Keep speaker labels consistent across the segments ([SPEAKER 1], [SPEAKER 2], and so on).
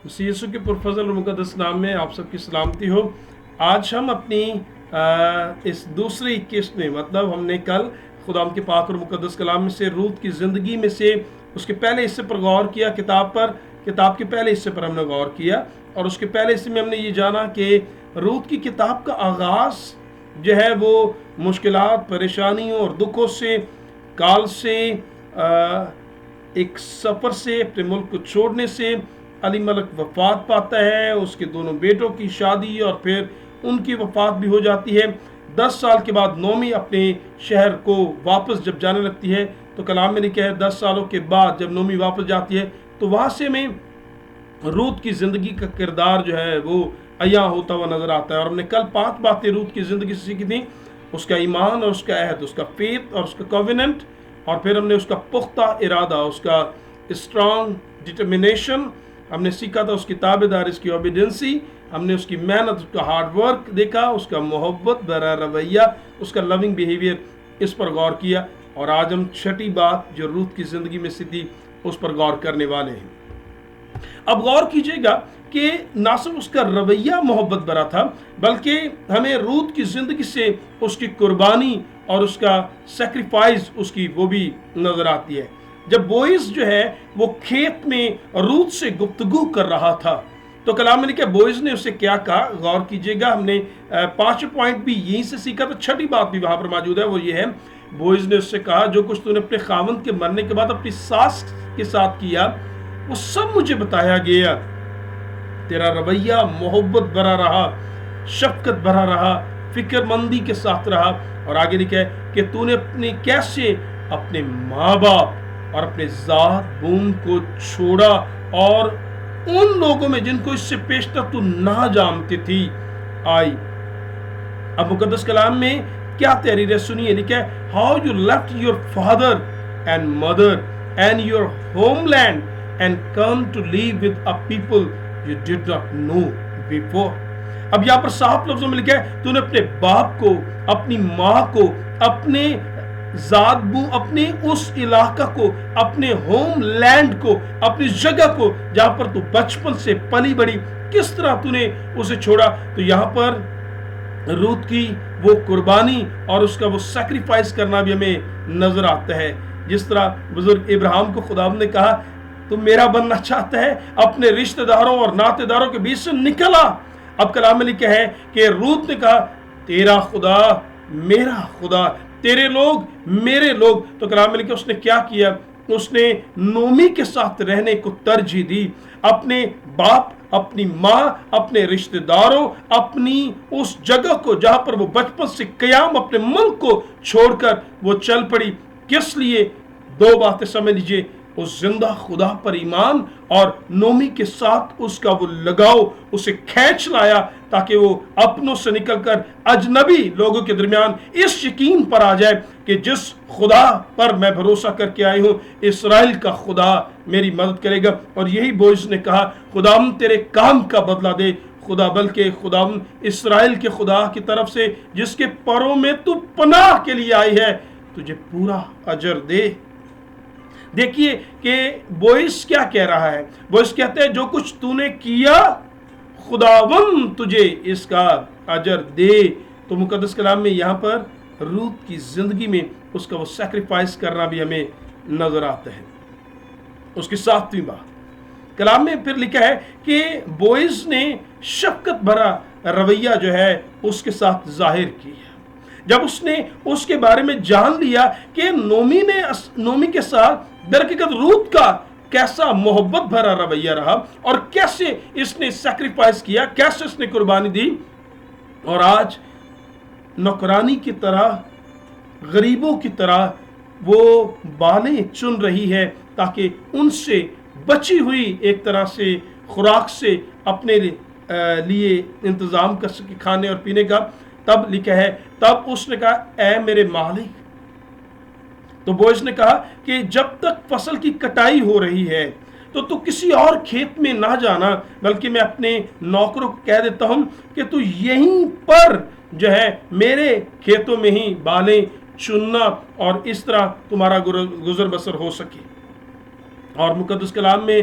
[SPEAKER 1] مسیح یسوع کے پرفضل اور مقدس نام میں آپ سب کی سلامتی ہو۔ آج ہم اپنی اس دوسری قسط میں، مطلب ہم نے کل خدا کے پاک اور مقدس کلام میں سے روت کی زندگی میں سے اس کے پہلے حصے پر غور کیا، کتاب کے پہلے حصے پر ہم نے غور کیا، اور اس کے پہلے حصے میں ہم نے یہ جانا کہ روت کی کتاب کا آغاز جو ہے وہ مشکلات، پریشانیوں اور دکھوں سے، کال سے، ایک سفر سے، اپنے ملک کو چھوڑنے سے، علی ملک وفات پاتا ہے، اس کے دونوں بیٹوں کی شادی اور پھر ان کی وفات بھی ہو جاتی ہے۔ 10 سال کے بعد نومی اپنے شہر کو واپس جب جانے لگتی ہے تو کلام میں لکھا ہے 10 سالوں کے بعد جب نومی واپس جاتی ہے تو وہاں سے میں روت کی زندگی کا کردار جو ہے وہ عیاں ہوتا ہوا نظر آتا ہے۔ اور ہم نے کل 5 باتیں روت کی زندگی سے سیکھی تھیں، اس کا ایمان اور اس کا عہد، اس کا فیتھ اور اس کا کووننٹ، اور پھر ہم نے اس کا پختہ ارادہ، اس کا اسٹرانگ ڈٹرمنیشن ہم نے سیکھا تھا، اس کی تابعداری، اس کی اوبیڈینسی، ہم نے اس کی محنت، اس کا ہارڈ ورک دیکھا، اس کا محبت بھرا رویہ، اس کا لونگ بیہیویئر، اس پر غور کیا۔ اور آج ہم 6ٹھی بات جو روت کی زندگی میں سے تھی اس پر غور کرنے والے ہیں۔ اب غور کیجئے گا کہ نہ صرف اس کا رویہ محبت بھرا تھا بلکہ ہمیں روت کی زندگی سے اس کی قربانی اور اس کا سیکریفائز اس کی وہ بھی نظر آتی ہے۔ جب بوئز جو ہے وہ کھیت میں روت سے گفتگو کر رہا تھا تو کلام میں لکھا بوئز نے اسے کیا کہا، غور کیجئے گا۔ ہم نے 5 پوائنٹ بھی یہیں سے سیکھا، تو 6ٹھی بات بھی وہاں پر موجود ہے، وہ یہ ہے بوئز نے اس سے کہا جو کچھ تو نے اپنے خاوند کے مرنے کے بعد اپنی ساس کے ساتھ کیا وہ سب مجھے بتایا گیا۔ تیرا رویہ محبت بھرا رہا، شفقت بھرا رہا، فکر مندی کے ساتھ رہا، اور آگے لکھا ہے کہ تو نے کیسے اپنے ماں باپ اور اپنے ذات بون کو چھوڑا اور ان لوگوں میں جن کو اس سے پیشتر تو نہ جانتی تھی آئی۔ اب مقدس کلام میں کیا تحریر ہے سنیے، لکھا ہے how you left your father and mother and your homeland and come to live with a people you did not know before۔ اب یہاں پر صاف لفظوں میں لکھا ہے تو نے اپنے باپ کو، اپنی ماں کو، اپنے ذات بو، اپنے اس علاقہ کو، اپنے ہوم لینڈ کو، اپنی جگہ کو جہاں پر تو بچپن سے پلی بڑی، کس طرح تو نے اسے چھوڑا۔ تو یہاں پر روت کی وہ قربانی اور اس کا وہ سیکریفائس کرنا بھی ہمیں نظر آتا ہے۔ جس طرح بزرگ ابراہیم کو خدا نے کہا تو میرا بننا چاہتا ہے، اپنے رشتہ داروں اور ناطے داروں کے بیچ سے نکلا۔ اب کلام میں لکھا ہے کہ روت نے کہا تیرا خدا میرا خدا، تیرے لوگ میرے لوگ۔ تو کلام میں لکھا اس نے کیا کیا، اس نے نومی کے ساتھ رہنے کو ترجیح دی، اپنے باپ، اپنی ماں، اپنے رشتہ داروں، اپنی اس جگہ کو جہاں پر وہ بچپن سے قیام، اپنے ملک کو چھوڑ کر وہ چل پڑی۔ کس لیے؟ 2 باتیں سمجھ لیجئے، اس زندہ خدا پر ایمان اور نومی کے ساتھ اس کا وہ لگاؤ اسے کھینچ لایا تاکہ وہ اپنوں سے نکل کر اجنبی لوگوں کے درمیان اس یقین پر آ جائے کہ جس خدا پر میں بھروسہ کر کے آئی ہوں، اسرائیل کا خدا میری مدد کرے گا۔ اور یہی بوئز نے کہا خداوند تیرے کام کا بدلہ دے، خدا بلکہ خداوند اسرائیل کے خدا کی طرف سے جس کے پروں میں تو پناہ کے لیے آئی ہے تجھے پورا اجر دے۔ دیکھیے کہ بوئز کیا کہہ رہا ہے، بوئز کہتے ہیں جو کچھ تو نے کیا خداوند تجھے اس کا اجر دے۔ تو مقدس کلام میں یہاں پر روت کی زندگی میں اس کا وہ سیکریفائس کرنا بھی ہمیں نظر آتا ہے۔ اس کی 7ویں بات کلام میں پھر لکھا ہے کہ بوئز نے شفقت بھرا رویہ جو ہے اس کے ساتھ ظاہر کیا۔ جب اس نے اس کے بارے میں جان لیا کہ نومی کے ساتھ درحقیقت روت کا کیسا محبت بھرا رویہ رہا اور کیسے اس نے سیکریفائس کیا، کیسے اس نے قربانی دی، اور آج نوکرانی کی طرح، غریبوں کی طرح وہ بالیں چن رہی ہے تاکہ ان سے بچی ہوئی ایک طرح سے خوراک سے اپنے لیے انتظام کر سکے کھانے اور پینے کا۔ تب لکھا ہے تب اس نے کہا اے میرے مالک، تو بوئز نے کہا کہ جب تک فصل کی کٹائی ہو رہی ہے تو کسی اور کھیت میں نہ جانا، بلکہ میں اپنے نوکروں کو کہہ دیتا ہوں کہ تو یہیں پر جو ہے میرے کھیتوں میں ہی بالیں چننا اور اس طرح تمہارا گزر بسر ہو سکے۔ اور مقدس کلام میں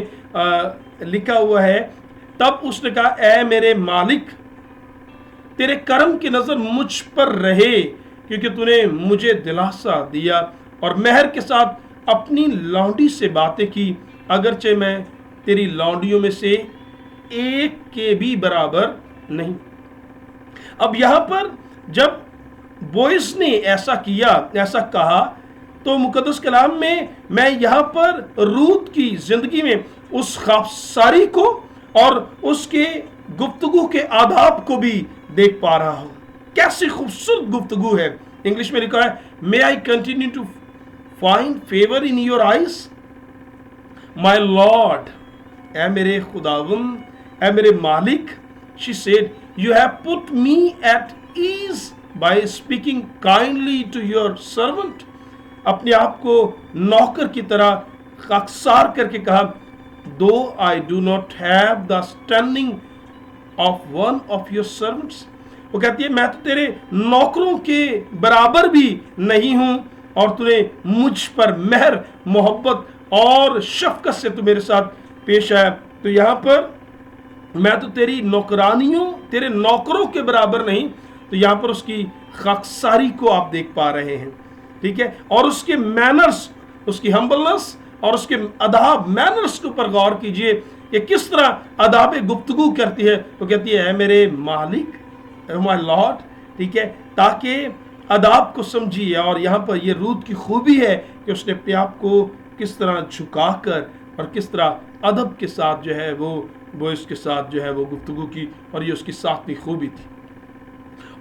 [SPEAKER 1] لکھا ہوا ہے तब उसने कहा, ऐ मेरे मालिक, तेरे करम की नजर मुझ पर रहे, क्योंकि तूने मुझे दिलासा दिया और मेहर के साथ अपनी लौंडी से बातें की, अगरचे मैं तेरी लौंडियों में से एक के भी बराबर नहीं। अब यहां पर जब बोइस ने ऐसा किया, ऐसा कहा, तो मुकद्दस कलाम में मैं यहां पर रूत की जिंदगी में उस खाफसारी को और उसके गुफ्तगू के आदाब को भी देख पा रहा हूं। कैसी खूबसूरत गुफ्तगू है। इंग्लिश में लिखा है, may I continue to find favour in your eyes my lord, ऐ मेरे खुदावंद, ऐ मेरे मालिक, she said, you have put me at ease by speaking kindly to your servant. अपने आप को नौकर की तरह खाकसार करके कहा, दो I do not have the standing of one of your servants. वो कहती है, मैं तो तेरे नौकरों के बराबर भी नहीं हूं और तूने मुझ पर मेहर, मोहब्बत और शफकत से तू मेरे साथ पेश आया। तो यहां पर मैं तो तेरी नौकरानियों, तेरे नौकरों के बराबर नहीं, तो यहां पर उसकी खाकसारी को आप देख पा रहे हैं, ठीक है। और उसके मैनर्स, उसकी हम्बलनेस और उसके अदाब, मैनर्स के ऊपर गौर कीजिए कि किस तरह अदाब गुफ्तगू करती है। वो कहती है, मेरे मालिक, माय लॉर्ड, ठीक है, ताकि अदाब को समझिए। और यहाँ पर ये रूत की खूबी है कि उसने अपने आप को किस तरह झुकाकर और किस तरह अदब के साथ जो है वो इसके साथ जो है वो गुफ्तगू की, और ये उसकी सातवीं खूबी थी।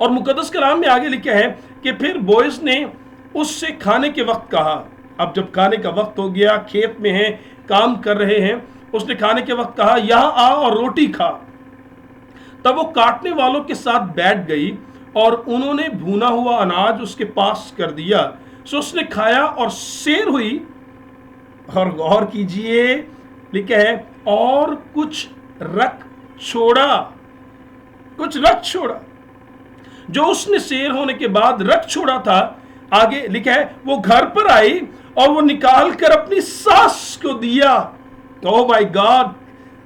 [SPEAKER 1] और मुकद्दस कलाम में आगे लिखा है कि फिर बोइस ने उससे खाने के वक्त कहा। अब जब खाने का वक्त हो गया, खेत में हैं, काम कर रहे हैं, उसने खाने के वक्त कहा, यहां आ और रोटी खा। तब वो काटने वालों के साथ बैठ गई और उन्होंने भुना हुआ अनाज उसके पास कर दिया। सो उसने खाया और सैर हुई। और गौर कीजिए, लिखा है, और कुछ रख छोड़ा, कुछ रख छोड़ा जो उसने सैर होने के बाद रख छोड़ा था। आगे लिखा है, वो घर पर आई और वो निकाल कर अपनी सास को दिया। ओह माय गॉड,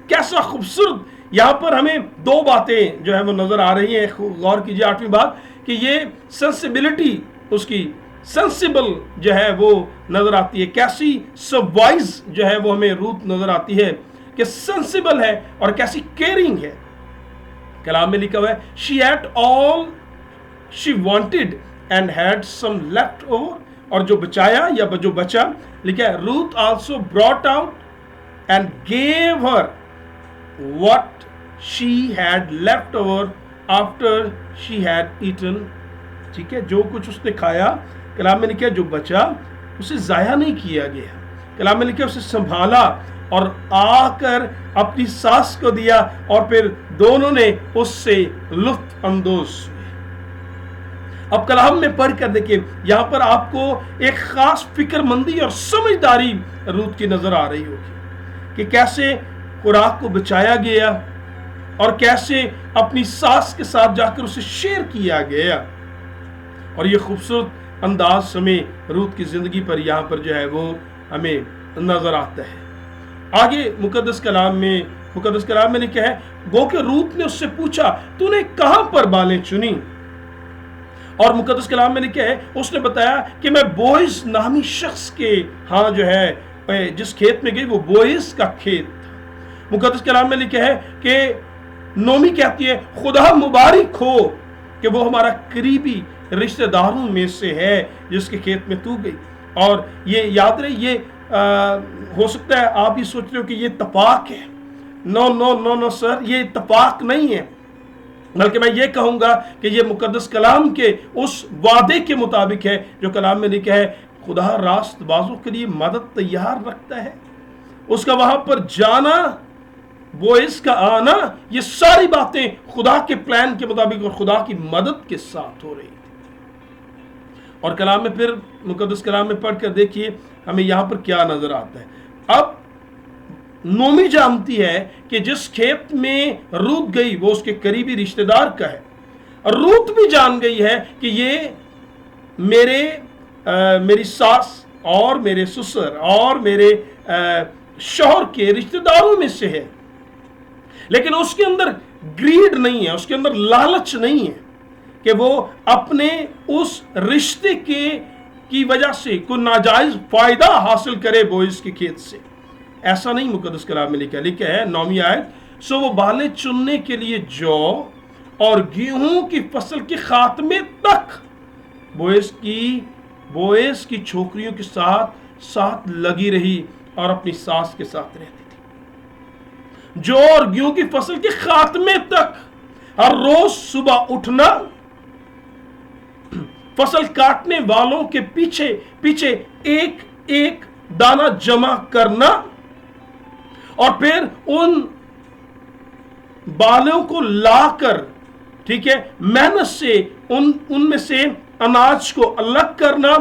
[SPEAKER 1] कैसा खूबसूरत। यहां पर हमें दो बातें जो है वो नजर आ रही हैं। गौर कीजिए, आठवीं बात कि ये सेंसिबिलिटी, उसकी सेंसिबल जो है वो नजर आती है। कैसी सबवाइज जो है वो हमें रूत नजर आती है कि सेंसिबल है और कैसी केयरिंग है। कलाम में लिखा हुआ है, she ate all she wanted and had some left over, और जो बचाया या जो बचा, लिखा है, Ruth also brought out and gave her what she had left over after she had eaten. ठीक है, जो कुछ उसने खाया, कलाम में लिखा, जो बचा उसे जाया नहीं किया गया। कलाम में लिखा, उसे संभाला और आकर अपनी सास को दिया, और फिर दोनों ने उससे लुत्फ अंदोज हुए। अब कलाम में पढ़ कर देखिए, यहां पर आपको एक खास फिक्रमंदी और समझदारी रूत की नजर आ रही होगी कि कैसे खुराक को बचाया गया और कैसे अपनी सास के साथ जाकर उसे शेयर किया गया। और ये खूबसूरत अंदाज हमें रूत की जिंदगी पर यहां पर जो है वो हमें नजर आता है। आगे मुकद्दस कलाम में लिखा है, गो के रूत ने उससे पूछा, तूने कहां पर बालें चुनी? और मुकद्दस कलाम में लिखा है, उसने बताया कि मैं बोइस नामी शख्स के हाँ जो है जिस खेत में गई वो बोइस का खेत था। मुकद्दस कलाम में लिखा है कि नोमी कहती है, खुदा मुबारक हो कि वो हमारा करीबी रिश्तेदारों में से है जिसके खेत में तू गई। और ये याद रहे, ये हो सकता है आप ये सोच रहे हो कि ये इत्तेफाक है। No no no no sir, ये इत्तेफाक नहीं है, बल्कि मैं ये कहूंगा कि ये मुकद्दस कलाम के उस वादे के मुताबिक है जो कलाम में लिखा है, खुदा रास्तबाजों के लिए मदद तैयार रखता है। उसका वहां पर जाना, बोइस का आना, ये सारी बातें खुदा के प्लान के मुताबिक और खुदा की मदद के साथ हो रही थी। और कलाम में फिर मुकद्दस कलाम में पढ़कर देखिए हमें यहां पर क्या नजर आता है। अब नोमी जानती है कि जिस खेत में रूत गई वो उसके करीबी रिश्तेदार का है, और रूत भी जान गई है कि ये मेरी सास और मेरे ससुर और मेरे शौहर के रिश्तेदारों में से है। لیکن اس کے اندر گریڈ نہیں ہے, اس کے اندر لالچ نہیں ہے کہ وہ اپنے اس رشتے کی وجہ سے کوئی ناجائز فائدہ حاصل کرے بوئز کے کھیت سے. ایسا نہیں مقدس کلام میں لکھا ہے 9ویں آیت, سو وہ بالیں چننے کے لیے جو اور گیہوں کی فصل کے خاتمے تک بوئز کی چھوکریوں کے ساتھ لگی رہی اور اپنی ساس کے ساتھ رہتی تھی. جو اور گیہوں کی فصل کے خاتمے تک ہر روز صبح اٹھنا, فصل کاٹنے والوں کے پیچھے ایک ایک دانہ جمع کرنا اور پھر ان بالوں کو لا کر, ٹھیک ہے, محنت سے ان میں سے اناج کو الگ کرنا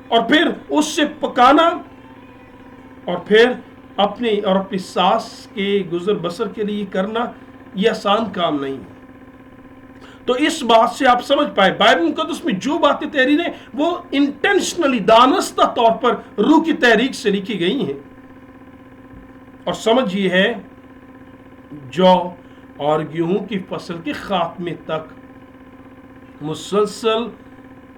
[SPEAKER 1] اور پھر اس سے پکانا اور پھر اپنی ساس کے گزر بسر کے لیے کرنا, یہ آسان کام نہیں. تو اس بات سے آپ سمجھ پائے بائبل مقدس میں جو باتیں تحریر ہیں وہ انٹینشنلی دانستہ طور پر روح کی تحریک سے لکھی گئی ہیں. اور سمجھ یہ ہے جو اور گیہوں کی فصل کے خاتمے تک مسلسل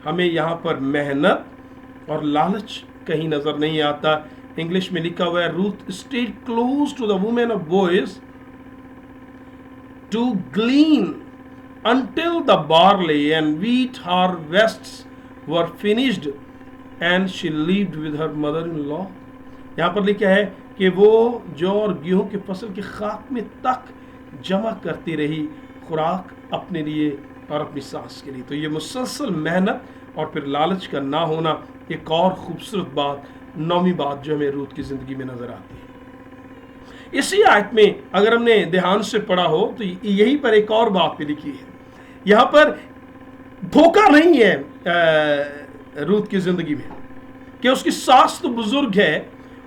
[SPEAKER 1] ہمیں یہاں پر محنت اور لالچ کہیں نظر نہیں آتا. انگلش میں لکھا ہوا ہے روت stayed close to the women of Boaz to glean until the barley and wheat harvests were finished and she lived with her mother-in-law. یہاں پر لکھا ہے کہ وہ جو اور گیہوں کی فصل کے خاتمے تک جمع کرتی رہی خوراک اپنے لیے اور اپنی ساس کے لیے. تو یہ مسلسل محنت اور پھر لالچ کا نہ ہونا ایک اور خوبصورت بات, 9ویں بات جو ہمیں روت کی زندگی میں نظر آتی ہے. اسی آیت میں اگر ہم نے دھیان سے پڑھا ہو تو یہی پر ایک اور بات بھی لکھی ہے. یہاں پر دھوکہ نہیں ہے روت کی زندگی میں کہ اس کی ساس تو بزرگ ہے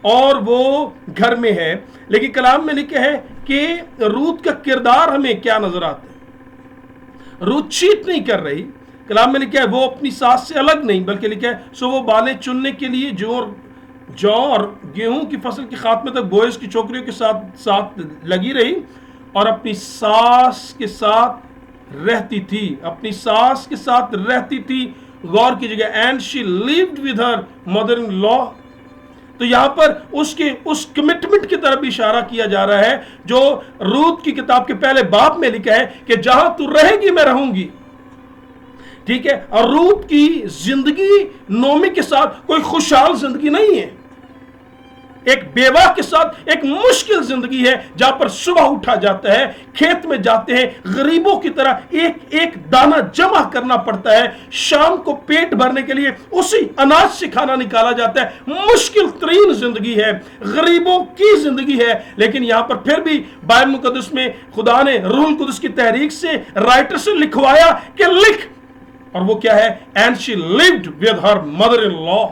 [SPEAKER 1] اور وہ گھر میں ہے, لیکن کلام میں لکھا ہے کہ روت کا کردار ہمیں کیا نظر آتا ہے. روت چیٹ نہیں کر رہی. کلام میں لکھا ہے وہ اپنی ساس سے الگ نہیں, بلکہ لکھا ہے سو وہ بالیں چننے کے لیے جو اور گیہوں کی فصل کے خاتمے تک بوئز کی چھوکریوں کے ساتھ لگی رہی اور اپنی ساس کے ساتھ رہتی تھی. اپنی ساس کے ساتھ رہتی تھی. غور کی جگہ and she lived with her mother in law. تو یہاں پر اس کمٹمنٹ کی طرف اشارہ کیا جا رہا ہے جو روت کی کتاب کے پہلے باب میں لکھا ہے کہ جہاں تو رہے گی میں رہوں گی. ٹھیک ہے, اور روت کی زندگی نومی کے ساتھ کوئی خوشحال زندگی نہیں ہے. ایک بیوہ کے ساتھ ایک مشکل زندگی ہے جہاں پر صبح اٹھا جاتا ہے, کھیت میں جاتے ہیں, غریبوں کی طرح ایک ایک دانہ جمع کرنا پڑتا ہے, شام کو پیٹ بھرنے کے لیے اسی اناج سے کھانا نکالا جاتا ہے. مشکل ترین زندگی ہے, غریبوں کی زندگی ہے. لیکن یہاں پر پھر بھی بائبل مقدس میں خدا نے روح القدس کی تحریک سے رائٹر سے لکھوایا کہ لکھ, اور وہ کیا ہے, and she lived with her mother-in-law,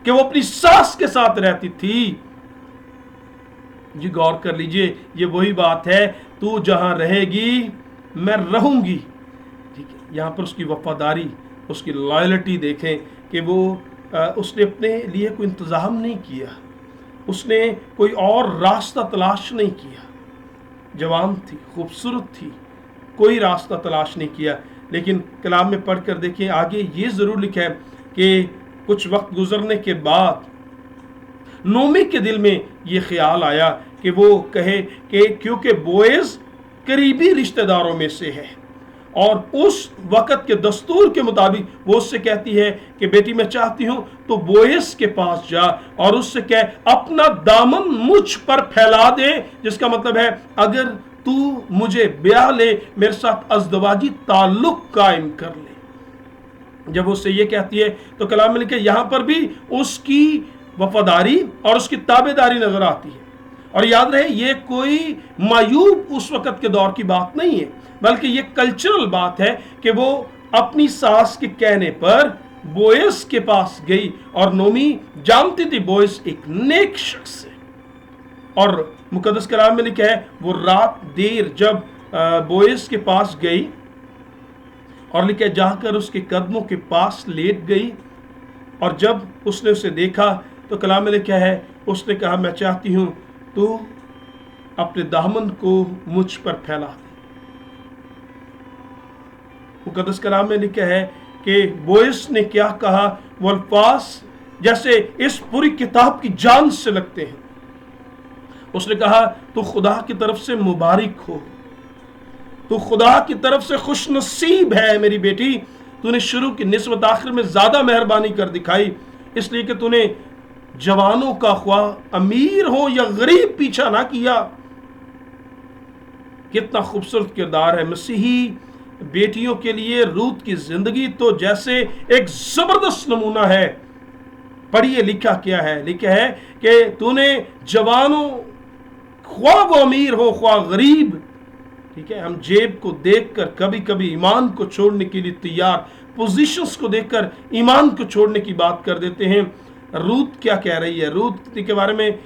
[SPEAKER 1] کہ وہ اپنی ساس کے ساتھ رہتی تھی. جی غور کر لیجئے, یہ وہی بات ہے, تو جہاں رہے گی میں رہوں گی. ٹھیک ہے, یہاں پر اس کی وفاداری, اس کی لائلٹی دیکھیں کہ وہ اس نے اپنے لیے کوئی انتظام نہیں کیا, اس نے کوئی اور راستہ تلاش نہیں کیا. جوان تھی, خوبصورت تھی, کوئی راستہ تلاش نہیں کیا. لیکن کلام میں پڑھ کر دیکھیں آگے یہ ضرور لکھا ہے کہ کچھ وقت گزرنے کے بعد نومی کے دل میں یہ خیال آیا کہ وہ کہے کہ کیونکہ بوئز قریبی رشتہ داروں میں سے ہے اور اس وقت کے دستور کے مطابق وہ اس سے کہتی ہے کہ بیٹی میں چاہتی ہوں تو بوئز کے پاس جا اور اس سے کہے اپنا دامن مجھ پر پھیلا دے, جس کا مطلب ہے اگر تو مجھے بیاہ لے میرے ساتھ ازدواجی تعلق قائم کر لے. جب اس سے یہ کہتی ہے تو کلام میں لکھا یہاں پر بھی اس کی وفاداری اور اس کی تابعداری نظر آتی ہے. اور یاد رہے یہ کوئی معیوب اس وقت کے دور کی بات نہیں ہے, بلکہ یہ کلچرل بات ہے کہ وہ اپنی ساس کے کہنے پر بوئز کے پاس گئی, اور نومی جانتی تھی بوئز ایک نیک شخص ہے. اور مقدس کلام میں لکھا ہے وہ رات دیر جب بوئز کے پاس گئی اور لکھا جا کر اس کے قدموں کے پاس لیٹ گئی, اور جب اس نے اسے دیکھا تو کلام میں لکھا ہے اس نے کہا میں چاہتی ہوں تو अपने दामन को मुझ पर फैला दे। मुकद्दस कलाम में लिखा है कि बोयस ने क्या कहा, वो अल्फाज जैसे इस पूरी किताब की जान से लगते हैं। उसने कहा, तू खुदा की तरफ से मुबारक हो, तू खुदा की तरफ से खुश नसीब है मेरी बेटी। तूने शुरू की निस्बत आखिर में ज्यादा मेहरबानी कर दिखाई, इसलिए कि तूने जवानों का ख्वाह अमीर हो या गरीब पीछा ना किया। कितना खूबसूरत किरदार है। मसीही बेटियों के लिए रूत की जिंदगी तो जैसे एक जबरदस्त नमूना है। पढ़िए लिखा क्या है, लिखा है कि तूने जवानों, ख्वाह वो अमीर हो ख्वाह गरीब, ठीक है। हम जेब को देखकर कभी कभी ईमान को छोड़ने के लिए तैयार, पोजीशंस को देखकर ईमान को छोड़ने की बात कर देते हैं। रूत क्या कह रही है, रूत के बारे में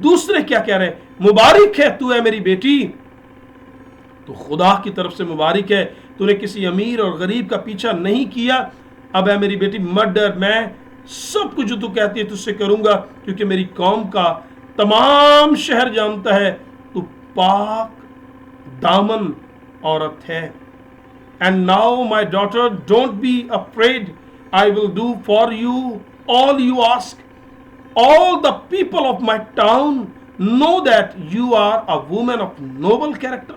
[SPEAKER 1] दूसरे क्या कह रहे हैं, मुबारक है तू है मेरी बेटी, तो खुदा की तरफ से मुबारक है, तूने किसी अमीर और गरीब का पीछा नहीं किया। अब है मेरी बेटी मत डर, मैं सब कुछ जो तू कहती है तुझसे करूंगा, क्योंकि मेरी कौम का तमाम शहर जानता है तू पाक दामन औरत है। And now my daughter don't be afraid, I will do for you all you ask. All the people of my town know that you are a woman of noble character.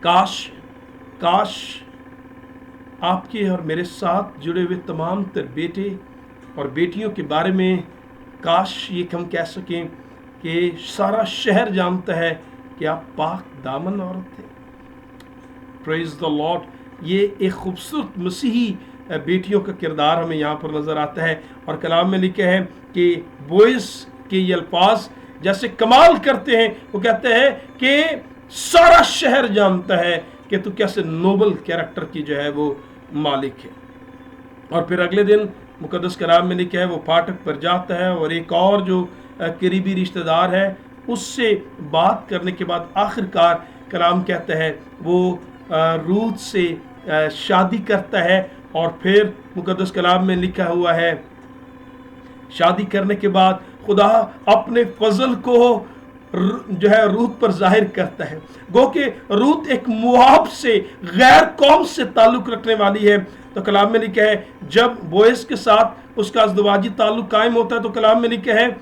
[SPEAKER 1] काश आपके और मेरे साथ जुड़े हुए तमाम तर बेटे और बेटियों के बारे में काश ये हम कह सकें कि सारा शहर जानता है कि आप पाक दामन औरत थे। Praise the Lord. ये एक खूबसूरत मसीही बेटियों का किरदार हमें यहाँ पर नजर आता है। और कलाम में लिखे है कि बोयस के ये अल्फाज जैसे कमाल करते हैं। वो कहते हैं कि सारा शहर जानता है कि तू कैसे नोबल कैरेक्टर की जो है वो मालिक है। और फिर अगले दिन मुकद्दस कलाम में लिखा है वो फाटक पर जाता है और एक और जो करीबी रिश्तेदार है उससे बात करने के बाद आखिरकार कलाम कहता है वो रूत से शादी करता है। और फिर मुकद्दस कलाम में लिखा हुआ है शादी करने के बाद खुदा अपने फजल को जो है रूत पर जाहिर करता है। गो कि रूत एक मुआब से, गैर कौम से ताल्लुक रखने वाली है। तो कलाम में लिखा है जब बोयस के साथ उसका अज़दवाजी ताल्लुक कायम होता है तो कलाम में लिखा है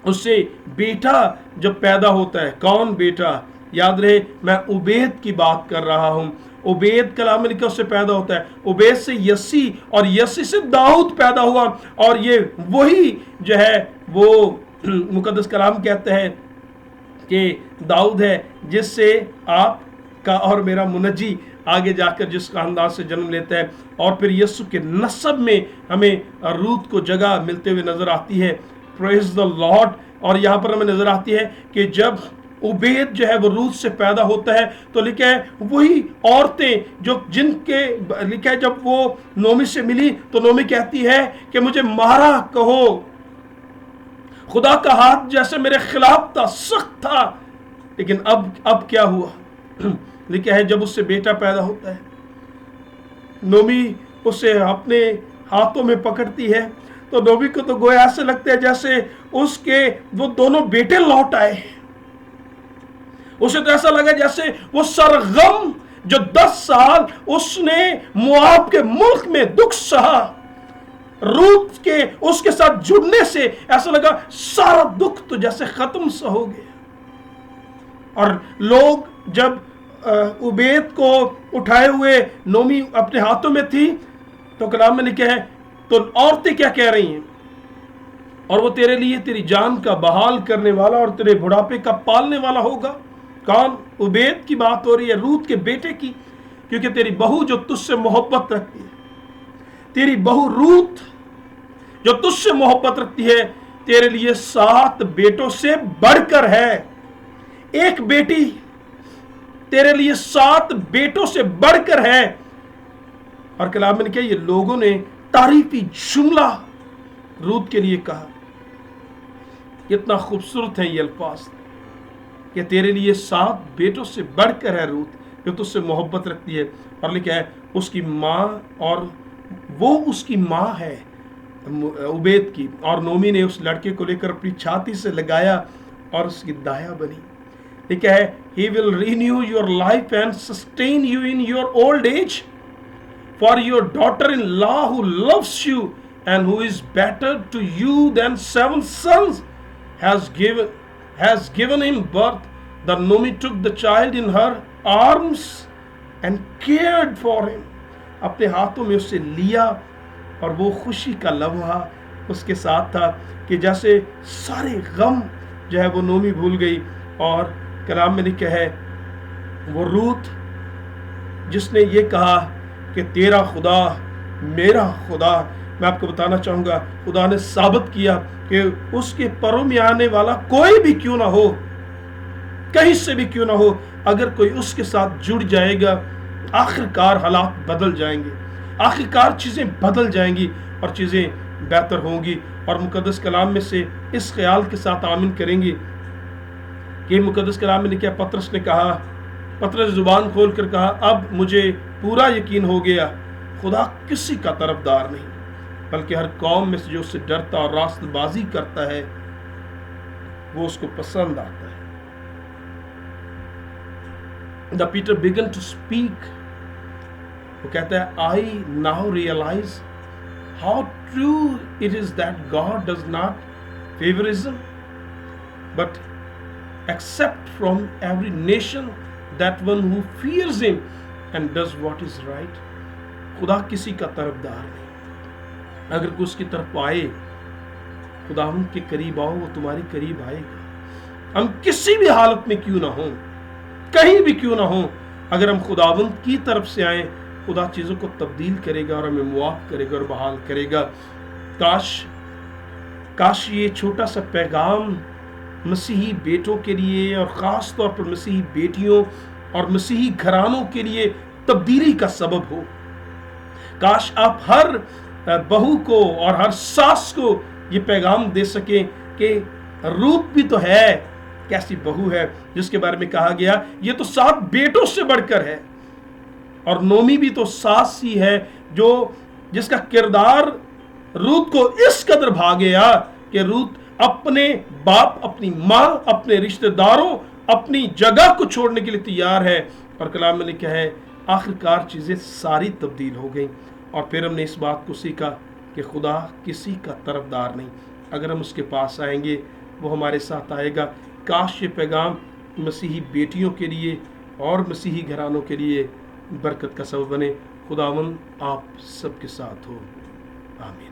[SPEAKER 1] उससे बेटा जब पैदा होता है। कौन बेटा? याद रहे मैं उबैद की बात कर रहा हूं। उबैद कलाम में लिखा उससे पैदा होता है। उबैद से यसी और यसी से दाऊद पैदा हुआ। और ये वही जो है वो मुकद्दस कलाम कहते हैं कि दाऊद है जिससे आपका और मेरा मुनज्जी आगे जाकर जिस खानदान से जन्म लेता है। और फिर यीशु के नस्ब में हमें रूत को जगह मिलते हुए नजर आती है। Praise the Lord. और यहाँ पर हमें नजर आती है कि जब उबैद जो है वो रूत से पैदा होता है तो लिखा है वही औरतें जो जिनके लिखा है जब वो नोमी से मिली तो नोमी कहती है कि मुझे मारा कहो, खुदा का हाथ जैसे मेरे खिलाफ था, सख्त था। लेकिन अब क्या हुआ? लिखा है जब उससे बेटा पैदा होता है नोमी उसे अपने हाथों में पकड़ती है तो नोमी को तो गोया ऐसे लगता है जैसे उसके वो दोनों बेटे लौट आए। उसे तो ऐसा लगा जैसे वो सरगम जो 10 साल उसने मुआब के मुल्क में दुख सहा, रूत के उसके साथ जुड़ने से ऐसा लगा सारा दुख तो जैसे खत्म सा हो गया। और लोग जब उबैद को उठाए हुए नोमी अपने हाथों में थी तो कलाम में लिखा है तो औरतें क्या कह रही हैं, और वो तेरे लिए तेरी जान का बहाल करने वाला और तेरे बुढ़ापे का पालने वाला होगा। कौन? उबैद की बात हो रही है, रूत के बेटे की। क्योंकि तेरी बहू जो तुझसे मोहब्बत रखती है, तेरी बहू रूत जो तुझसे मोहब्बत रखती है, तेरे लिए 7 बेटों से बढ़कर है। एक बेटी तेरे लिए 7 बेटों से बढ़कर है। और कलाम में क्या ये लोगों ने तारीफी जुमला रूत के लिए कहा। कितना खूबसूरत है ये अल्फाज कि तेरे लिए 7 बेटों से बढ़कर है रूत जो तुझसे मोहब्बत रखती है। और लिखा है उसकी माँ, और वो उसकी माँ है उबैद की। और नोमी ने उस लड़के को लेकर अपनी छाती से लगाया और उसकी दाया बनी। ये क्या है? He will renew your life and sustain you in your old age. For your daughter-in-law who loves you and who is better to you than 7 sons has given him birth. Then Naomi took the child in her arms and cared for him. अपने हाथों में उसे लिया और वो खुशी का लम्हा उसके साथ था कि जैसे सारे गम जो है वो नोमी भूल गई। और कलाम में लिखा है वो रूत जिसने ये कहा कि तेरा खुदा मेरा खुदा, मैं आपको बताना चाहूँगा खुदा ने साबित किया कि उसके परों में आने वाला कोई भी क्यों ना हो, कहीं से भी क्यों ना हो, अगर कोई उसके साथ जुड़ जाएगा आखिरकार हालात बदल जाएंगे, आखिरकार चीज़ें बदल जाएंगी और चीज़ें बेहतर होंगी। और मुकद्दस कलाम में से इस ख्याल के साथ आमीन करेंगे कि मुकद्दस कलाम में लिखा, पतरस ने कहा, पतरस जुबान खोल कर कहा, अब मुझे पूरा यकीन हो गया खुदा किसी का तरफदार नहीं बल्कि हर कौम में से जो उससे डरता और रास्तबाजी करता है वो उसको पसंद आता है। The Peter began to speak, वो कहता है, I now realise how true it is that God does not favouritism but accept from every nation that one who fears him and does what is right. खुदा किसी का तरफदार नहीं, अगर कोई उसकी तरफ आए, खुदावंद के करीब आओ, वो तुम्हारे करीब आएगा। हम किसी भी हालत में क्यों ना हो, कहीं भी क्यों ना हो, अगर हम खुदावंद की तरफ से आए, खुदा चीज़ों को तब्दील करेगा और हमें मुआफ करेगा और बहाल करेगा। काश ये छोटा सा पैगाम मसीही बेटों के लिए और ख़ास तौर पर मसीही बेटियों और मसीही घरानों के लिए तब्दीली का सबब हो। काश आप हर बहू को और हर सास को ये पैगाम दे सकें कि रूत भी तो है, कैसी बहू है जिसके बारे में कहा गया ये तो 7 बेटों से बढ़कर है, और नोमी भी तो सास ही है जो जिसका किरदार रूत को इस कदर भा गया कि रूत अपने बाप, अपनी माँ, अपने रिश्तेदारों, अपनी जगह को छोड़ने के लिए तैयार है। और कलाम में लिखा है आखिरकार चीज़ें सारी तब्दील हो गई। और फिर हमने इस बात को सीखा कि खुदा किसी का तरफदार नहीं, अगर हम उसके पास आएंगे वो हमारे साथ आएगा। काश ये पैगाम मसीही बेटियों के लिए और मसीही घरानों के लिए बरकत का सबब बने। खुदावंद आप सबके साथ हो, आमीन।